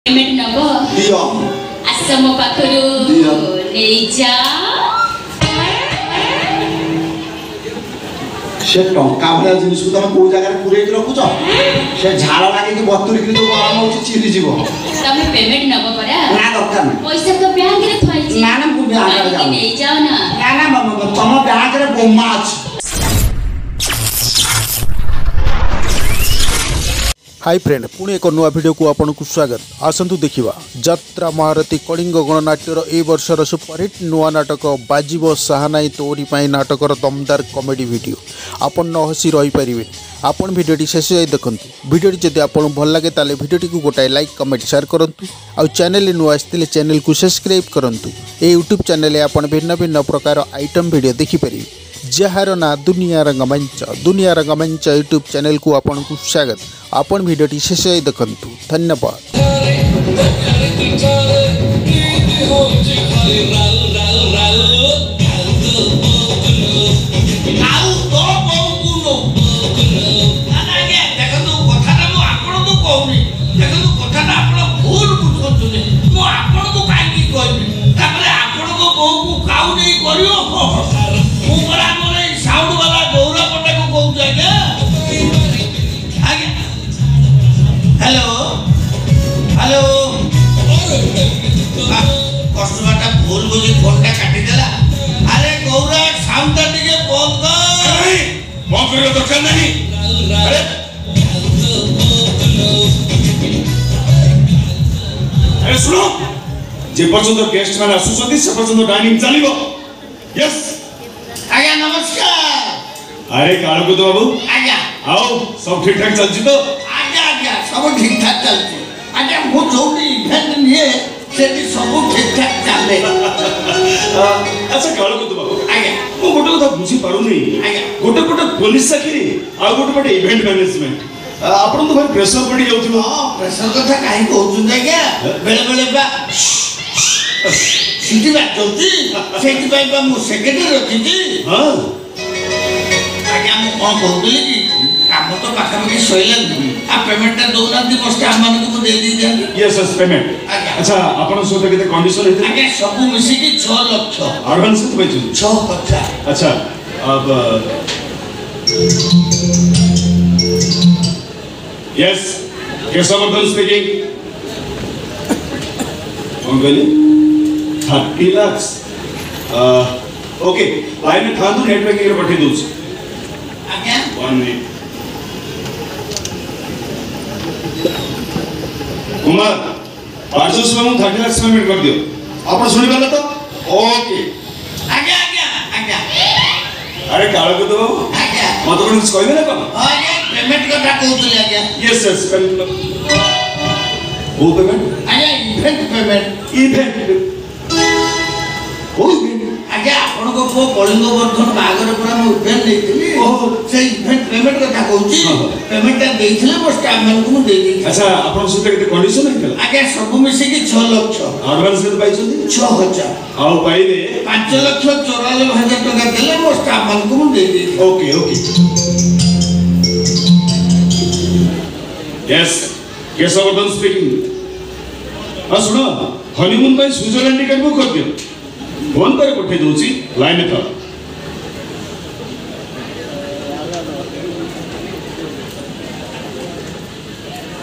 Payment नबो दियो आसम पाखरु दियो ले जा से टंका भलिया जिनिस को तुम को जगह पुरे के रखुछ से झाड़ लागे कि बतुरी के जो गरम होची चिली जीवो तमे पेमेंट नबो परा ना दरकार ना पैसा तो बैंक रे थई छी ना ना मु बैंक रे जाऊ ले जाओ ना ना तुम बैंक रे बोमा अछि। हाय फ्रेंड पुणे एक नुआ वीडियो को आपन को स्वागत आसंतु देखिबा यात्रा महारथी कलिंग गणनाट्यर ए वर्षर सुपरहिट नुआ नाटक बाजीबो साहानाई तोरी पाई नाटकर दमदार कॉमेडी वीडियो आपन न हसी रही परिबे आपन वीडियोटी शेष जाई देखंतु वीडियोटी जदि आपन भल लागे ताले वीडियोटी को गोटाई लाइक कमेंट शेयर करंतु आ चैनल नुआ आस्तिले चैनल को सब्सक्राइब करंतु ए यूट्यूब चैनल रे आपन भिन्न भिन्न प्रकार आइटम वीडियो देखि परिबे जहार ना दुनिया रंगमंच यूट्यूब चैनल को आपन को स्वागत आपन वीडियोटी शेष देखंतु धन्यवाद। हेलो हेलो कस्टमर भूल बुझी फोन काटी देला अरे गौरा साउंड टिके बंद कर बंद करियो दरकार नहीं अरे अरे सुनो जे पर्यंत गेस्ट माने आसुछथि से पर्यंत डाइनिंग चलिबो यस आज्ञा नमस्कार अरे काळगुद बाबू आज्ञा आओ सब ठीक ठाक चलछि तो सब ठीक ठाक चलती आज्ञा मु जोटी इवेंट निये सेठी सब ठीक ठाक चले अच्छा कालो को बाबू आज्ञा मु गोटे कथा बुझी पारु नै आज्ञा गोटे पुलिस चाकरी आ गोटे इवेंट मैनेजमेंट आपन तो भाई प्रेशर पड़ी जाउथि हां प्रेशर कथा काई कहउछु आज्ञा बेले बेले बा सिटी बात चलती सेठी पाई बा मु सेक्रेटरी रखिति हां आज्ञा मु कोन कहउली कि काम तो पाखापाखि सैलानी आ पेमेंट दौना दी स्टाफ मान को दे दी दे यस यस पेमेंट अच्छा आपन सो केते कंडीशन हेते आगे सब मिसी की 6 लाख एडवांस तो पाइछु 6,50 अच्छा अब यस केशवर्धन स्पीकिंग कौन कहली 30 लाख ओके लाइन में थांदु नेटवर्क के पठे दूस आगे 1 मिनट कुमार पार्सस में 30 लाख पेमेंट कर दियो आपन सुनि पाले तो ओके आगे आगे आगे अरे काळ को तो आगे मत कोन कुछ कहबे ना कोन आगे पेमेंट कथा कहउतले आगे यस यस वो पेमेंट आगे इवेंट ओ आगे आपन को कलिंग वर्धन बागर पूरा मु इवेंट देइथिली ओ से इवेंट पेमेंट कथा कहउची पेमेंट देइथिले बस स्टाफ मान को दे दी अच्छा आपन सुते के कंडीशन हेतला आगे सब मिसी की 6 लाख एडवांस के पाइछथि 6,000 आउ पाइले 5,94,000 टका देले मो स्टाफ मान को दे दी ओके ओके यस केशवर्धन स्पीकिंग आ सुनो हनीमून पे स्विट्जरलैंड टिकट बुक कर दियो फोन पर पठे दोची लाइन में था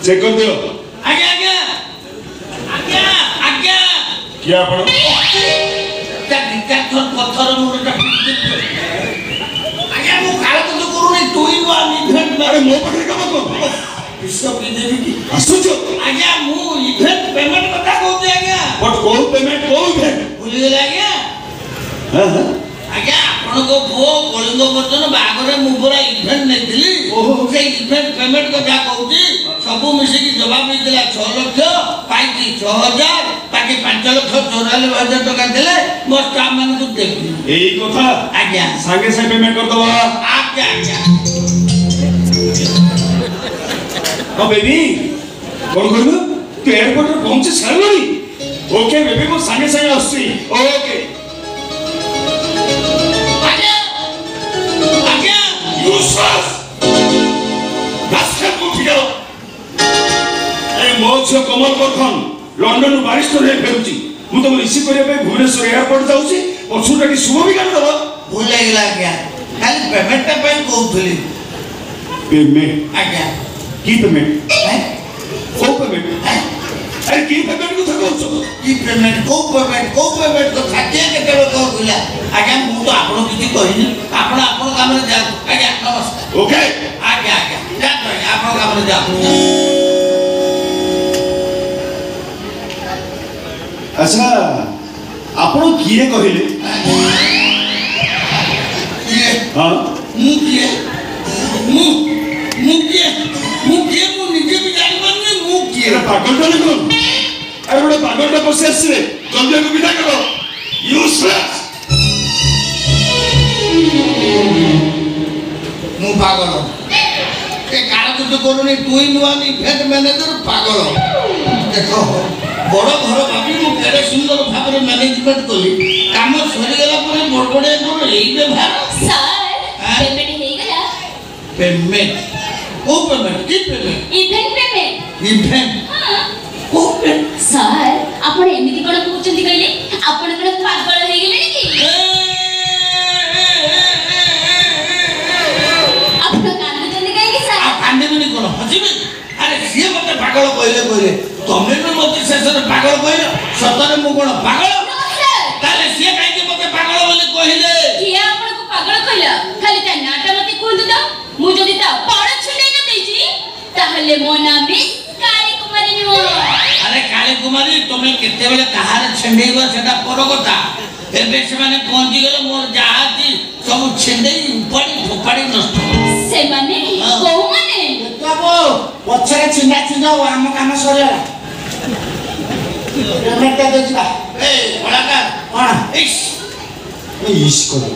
चेक कर दियो आगे आगे आगे आगे क्या पड़ो ता डिटेक्टर पत्थर मुरटा आगे मु काल को तो करू नहीं 2 in 1 इवेंट में अरे मो पठे काम को विश्व की देवी की असुचो आगे मु इवेंट पेमेंट कथा कहते आगे बट को पेमेंट को इवेंट भूल गेला आगे हां हां आगे आपण को बो कलिंग वर्धन बागरे मु पूरा इवेंट नेथिली ओहो से इवेंट पेमेंट कथा कहउची सब मिसी की जवाब देला 6 लाख पाई 6,000 बाकी 5,94,000 टका देले मो स्टाफ मान को देबी एई कथा आज्ञा संगे से पेमेंट कर दवा आज्ञा आज्ञा हां बेबी कौन करबो तू एयरपोर्ट रे पहुंचे सरलनी ओके बेबी को संगे संगे आसी ओके आज्ञा आज्ञा यूसुफ बास्केट को फिरो ए मोछ कमल वर्धन लंडन बारिस्टर हे फेरुची मु तुम रिसीव करिया पे भुवनेश्वर एयरपोर्ट जाउची पछुटा की शुभ विज्ञान दबो भूल गला क्या खाली पेमेंट पे कहउथली पेमेंट आज्ञा की पेमेंट हैं को पेमेंट अरे की पेमेंट को थको की पेमेंट को खाते केते कहउथला आज्ञा मु तो आपन किछि कहिनी आपन काम रे जा आज्ञा नमस्कार ओके आज्ञा जा तो आपन काम रे जा अच्छा आपण किए कहिले ये हां मु किए मु निजे भी जानि पानी मु किए एरा पागल टले कोन अरे बड़ा पागल टा बसे आछे जल्दी को विदा करो यूजलेस मु पागल ए काल तो करूनी तू ही नुआ नी इवेंट मैनेजर पागल देखो बड़ घर भाभी मु केडे सुंदर भाबरे मैनेजमेंट कली काम सरी गेला परे बड़बड़े कोन एई व्यवहार सर पेमेंट हे गया पेमेंट ओ पेमेंट की पेमेंट इवेंट पेमेंट इवेंट हां ओ पेमेंट सर आपण एमिति कोन कहउचंती कहले आपण कोन पागल हे गेले कि आपण कांदुचंती काहे कि सर आ कांदे बनी कोन हजिबे अरे सिए मते पागल कहले तमे भी मते शेषर पागल कहले सतरे मु कोन पागल नो सर ताले सिए काहे कि मते पागल बोली कहले किया आपण को पागल कहला खाली ता नाटा मते कोन तो मु जदी ता पाड़ छुंडे न देजी ताहले मो नाम काली कुमारी नो अरे काली कुमारी तमे केते बेले कहारे छेंडेइबो सेटा पर कथा एबे से माने पहुंची गेलो मोर जहाती सब छेंडेई उपाड़ी फोपाड़ी नष्ट से माने हाँ। को माने बाबू पछरे चिंदा हम काम सरेला पेमेंट दे दिबा ए बड़ाका कोन इस इस करो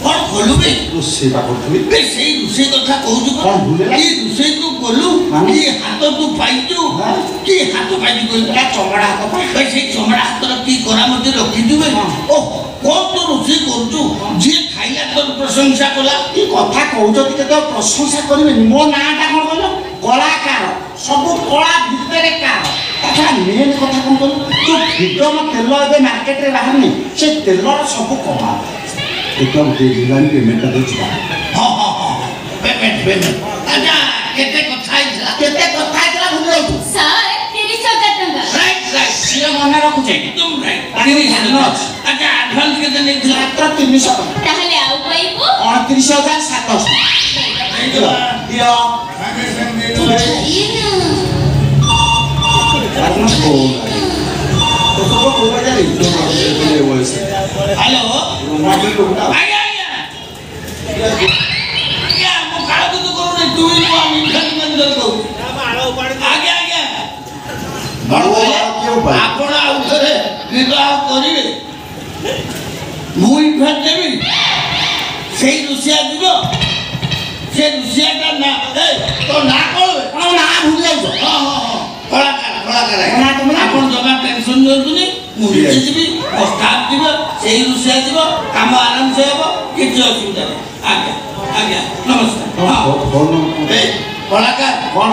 कोन खोलु बे रोसे बा करथली बे सेई रुसे कथा कहू छु कोन भूलेला की रुसे तू बोलू माने? की हाथ तू पाइचू हाँ। की हाथ पाइचू कोई का चमड़ा हाथ पाइ बे सेई चमड़ा हाथ की करा मते रखी दिबे ओ कोन तो रुसे करचू जे खाइला तो प्रशंसा कला ई कथा कहउछती केते प्रशंसा करिवे मो नाटा कोन कहलो कलाकार सब कला भितरे कार अच्छा मेन कथा कोन कहलो जो फ्रीडम तेल एबे मार्केट रे बाहरनी से तेलर सब कमा एकदम दे दिलानी पेमेंट दे छिबा हां पेमेंट अच्छा केते कथा आइला भूल जाऊ सर 30,000 टका राइट सिए मने रखु छै एकदम राइट पानी ध्यान अच्छा एडवांस केते नै दिला मात्र 300 टका ताहले आउ पाइबो 29,700 दियो ये ना कारण को तो सब को बजा रे तो बोले वैसे हेलो माटी लोटा आया मो काळ तो करू रे तू ही को इवेंट मैनेजर को आगे आपण आउथरे विवाह करिवे मु इवेंट देबी सेई रुसिया दिबो से रुसिया का ना ए तो ना कहबे ना भूल जाऊ हां कलाकार ना तुम आपण जमा टेंशन नियंतुनी मु जीबी और स्टाफ दिबो सेई रुसिया दिबो काम आराम से हेबो किछ असुविधा नहीं आज्ञा नमस्कार हां फोन ए कलाकार कोन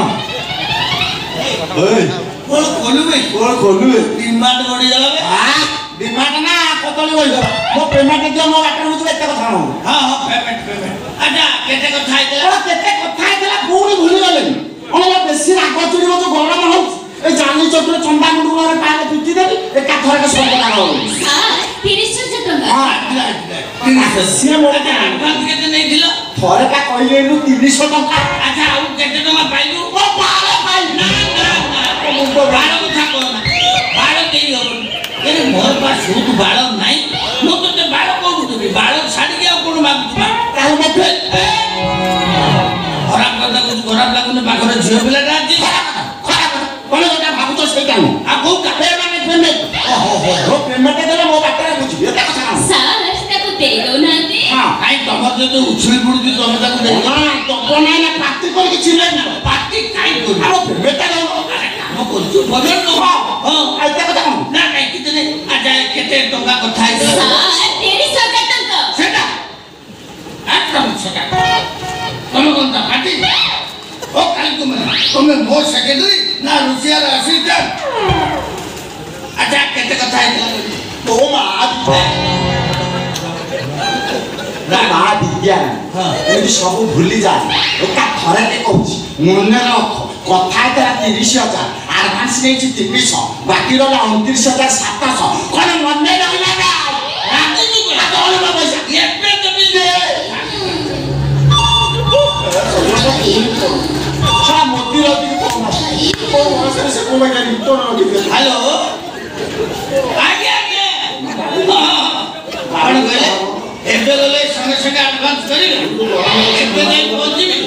ओए कोन खोलुबे खोलु डिमांड बढी जाबे हां डिमांड ना कतली होई गला मो पेमेंट दियो मो बाटर मुझे एते कथा न हां पेमेंट अच्छा केते कथा आइतला केते कथा आइतला पूरी भूली गले ओला बेसी राग चुरी मो गरम हो ए जानी चक्र चंदा मुंडू रे पाले पिटी देबी एका थरे के सब लगा हो सर 30,000 टका हां सिए मो अच्छा एडवांस केते नै दिलो थरे का कहिले नु 300 टका अच्छा आउ केते टका पाइलु ओ पाले पाई ना बाळ कथा कहना बाळ देई हो अरे मोर पास सुत बाळ नाही मो तो बाळ कोडु देबी बाळ छाडी के कोन मागु ताल मते खराब कथा कुछ खराब लागुने पाखरे झियो पिला राजी कोन जोटा भाबु तो सेटा नु आ को काहे पेमेंट हो पेमेंट देले मो बाटर बुझी एता कथा न सर ताको दे दो नांती हां आई तमर जो उछली पडुची तमे ताको दे ना तो कोना ना पार्टी कर कि चिले ना पार्टी काई करू आरो पेमेंट दे अरे काम करछु बजन नो हां आइता कथा न ना काई कितने आजा केते टंका कथा आइला सर 30,000 टका सेटा एकदम सेटा तमे कोनता पार्टी ओ काली कुमार तमे मो सेक्रेटरी ना रुसिया असिस्टेंट ମା ବିଦ୍ୟା ଏମିତି ସବୁ ଭୁଲି ଯାଏ ଏକା ଥରେ କହୁଛି ମନେ ରଖ କଥା ହେଇଥିଲା 30,000 ଆଡଭାନ୍ସ ନେଇଛି 300 ବାକି ରହିଲା 29,700 କଣ ମନେ ରହିଲା ନା ପଇସା ଏବେ ଦେବି ଯେ ମୋଦି ହ୍ୟାଲୋ ଆଜ୍ଞା ଆଜ୍ଞା କଣ କହିଲେ ଏବେ ଗଲେ ସଙ୍ଗେ ସଙ୍ଗେ ଆଡଭାନ୍ସ କରିବେ ଏବେ ଯାଇ ପହଞ୍ଚିବି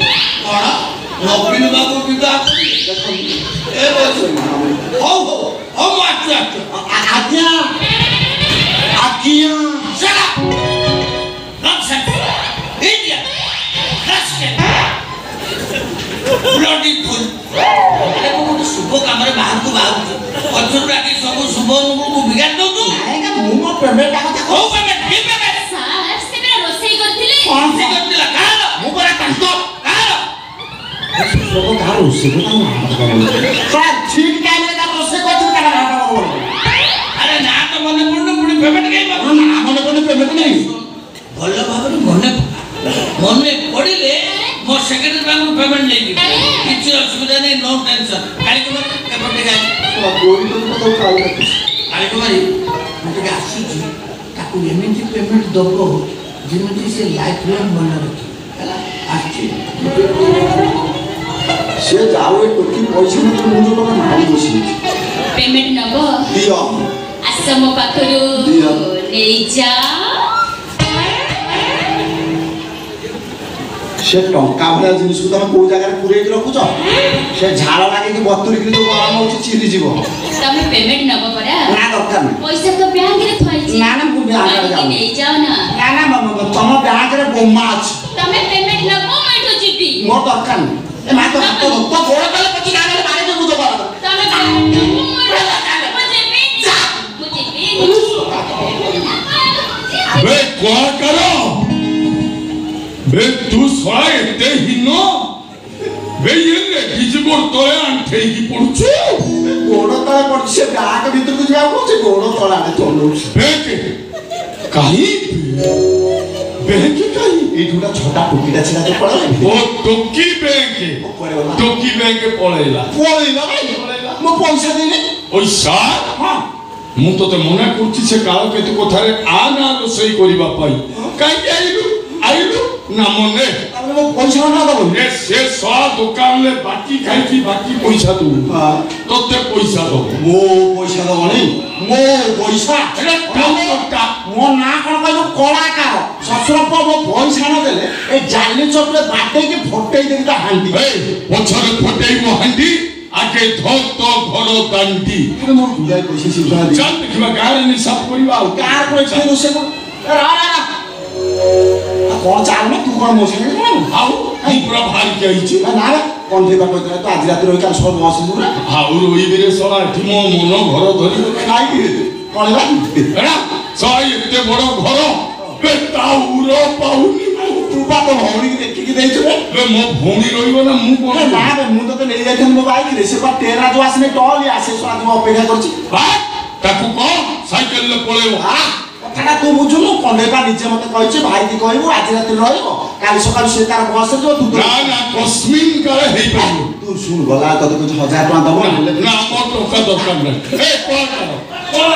କଣ ନବୀନ ବାବୁ ବିବାହ କରିବେ ହଉ ହଉ ହଉ ମୁଁ ଆସୁଛି ଆଜ୍ଞା ଆଜ୍ଞା Shut up! Nonsense! Idiot! Rascal! Bloody fool! अरे वो तो शुभ कामरे बाहर को पछुर राखी सब शुभ को बिगाड़ दो तू ମୁଁ ମୋ ପେମେଣ୍ଟ କଥା हो पेमेंट की पेमेंट ସାର୍ ସେ ପରା ରୋଷେଇ କରିଥିଲେ कौन सी करती ला कहां मु बड़ा कंटो कहां ଲୋକ କାହାର ରୋଷେଇ ସାର୍ ଠିକ ଟାଇମରେ ତା ରୋଷେଇ କରୁଛନ୍ତି ତାର ନାଟ अरे ना तो मने पड़नो पुणी पेमेंट कहीं बाबू ନା ମନେ ପଡୁନି ପେମେଣ୍ଟ ନାହିଁ ଭଲ ଭାବରେ ମନେ ପଡ଼ିଲେ ମୋ ସେକ୍ରେଟାରୀ ବାବୁ ପେମେଣ୍ଟ ନେଇଯିବି କିଛି ଅସୁବିଧା ନାହିଁ नो टेंशन କାଲି କୁମାର ଏପଟେ ଗାଇ କାଲି କୁମାରୀ ମୁଁ ଟିକେ ଆସୁଛି ତାକୁ ଏମିତି ପେମେଣ୍ଟ ଦବ ଯେମିତି ସେ ଲାଇଫ୍ ଲଙ୍ଗ ମନେ ରଖିବ ହେଲା ଆସୁଛି ସେ ଯାଉ ଏ ଟୋକି ପଇସା ନେଇ ମୁଁ ଯୋଉ ଟଙ୍କା ମାରି ବସିଛି ପେମେଣ୍ଟ ନବ ଦିଅ ଆସ ମୋ ପାଖରୁ ଦିଅ। ନେଇଯା ସେ ଟଙ୍କା ଭଳିଆ ଜିନିଷକୁ ତମେ କୋଉ ଜାଗାରେ ପୁରେଇକି ରଖୁଛ ସେ ଝାଳ ଲାଗିକି ବତୁରିକି ଯୋଉ ଗରମ ହଉଛି ଚିରିଯିବ ତମେ ପେମେଣ୍ଟ ନବ ପରା ନା ଦରକାର ନାହିଁ ପଇସା ତ ବ୍ୟାଙ୍କରେ ଥୁଆଇଛି ନା ନା ମୁଁ ବ୍ୟାଙ୍କରେ ଯାଉନି ନେଇଯାଅ ନା ନା ନା ତମ ବ୍ୟାଙ୍କରେ ବୋମା ଅଛି ତମେ ପେମେଣ୍ଟ ନବ ମୁଁ ଏଠୁ ଯିବି ମୋର ଦରକାର ନାହିଁ ଏ ମା ତ ହାତ ଧର ତ ଗୋଡ଼ ତଳେ ପଚି ଗାଡ଼ିରେ ମାରି ଦେବୁ ତ କର ତମେ ପେମେଣ୍ଟ ନବ ମୁଁ ଯିବି ମୁଁ ଯିବି बे क्या करो बे तू सोळा एते हिनो बे ये लेडीज को तोळे अंठे की पडछु ଗୋଡ଼ ତଳେ ପଡିଛି ସେ ବ୍ୟାଙ୍କ ଭିତରକୁ ଯିବାକୁ କହୁଛି ଗୋଡ଼ ତଳେ ଆଣେ ଚଲଉଛି बेके काई बेके काई ଏଇଠି ଗୋଟେ ଛୋଟା ଟୋକିଟା ଛିଡ଼ା ତ ପଳେଇଲା ओ टोकी बेके पळेला ପଳେଇଲା ମୋ ପଇସା ଦେଇନି पैसा ହଁ ମୁଁ ତତେ ମନା କରୁଛି ସେ କାଳ କେତେ କଥାରେ ଆ ନା ରୋଷେଇ କରିବା ପାଇଁ କାହିଁକି ଆଇଲୁ ନା ମନେ ତାପରେ ମୋ ପଇସା ନା ଦବ ଏ ସେ ସା ଦୋକାନରେ ବାକି ଖାଇକି ବାକି ପଇସା ଦଉ ତତେ ପଇସା ଦବ ମୋ ପଇସା ଦବନି ମୋ ପଇସା ଏଟା କାମଟା ମୋ ନାଁ କଣ କହିଲୁ କଳାକାର ଶ୍ୱଶୁର ପୁଅ ମୋ ପଇସା ନ ଦେଲେ ଏ ଜାଲି ଚପରେ ବାଟେଇକି ଫଟେଇ ଦେବି ତା ହାଣ୍ଡି ପଛରେ ଫଟେଇବ ହାଣ୍ଡି ଆଗେ ଧର ତ ଘର ଦାଣ୍ଡି ମୋ ଗୁଡ଼ାଏ ପଇସା ଶୀଘ୍ର ଦେବି ଚାଲ ଦେଖିବା ଗାଁରେ ନିଶାପ କରିବା ଆଉ କାର ପଇସା ରୋଷେଇ କର କଣ ଚାଲୁନ ତୁ କଣ ମୋ ସାଙ୍ଗେ କଣ ଆଉ ମୁଁ ପୁରା ବାହାରିକି ଆଇଛି ନା ରେ କଣ୍ଢେଇବା କହିଥିଲା ତୁ ଆଜି ରାତି ରହି କାଲି ସକାଳୁ ବସ ଯିବୁ ନା ଆଉ ରହିବିରେ ଶଳା ଏଠି ମୋ ମନ ଘର ଧରିବ ଖାଇକି କଣ ଏଟା ଶଳା ଏତେ ବଡ ଘର ବେ ତାଉର ପାଉନି ତୁ ବା ତୋ ଭଉଣୀକି ଦେଖିକି ଦେଇଛୁ ରେ ବେ ମୋ ଭଉଣୀ ରହିବ ନା ମୁଁ କଣ ନା ରେ ମୁଁ ତତେ ନେଇ ଯାଇଥାନ୍ତି ମୋ ବାଇକରେ ସେ ବା ଟେରା ଯୋଉ ଆସିନି ଟଲି ଆସେ ଶଳା ତୁ ଅପେକ୍ଷା କରିଛି ତାକୁ କହ ସାଇକେଲରେ ପଳେଇବ କଥାଟା ତୁ ବୁଝୁନୁ କଣ୍ଢେଇବା ନିଜେ ମତେ କହିଛି ଭାଇକି କହିବୁ ଆଜି ରାତି ରହିବ କାଲି ସକାଳୁ ସେ ତାର ବସରେ ଯିବ ତୁ ନା କସ୍ମିନ୍ କାଳେ ହେଇପାରିବ ତୁ ଶୁଣ ଗଲା ତତେ କହୁଛି 1000 ଟଙ୍କା ଦବ ନା ମୋ ଟଙ୍କା ଦରକାର ନାହିଁ ଏ କଣ କର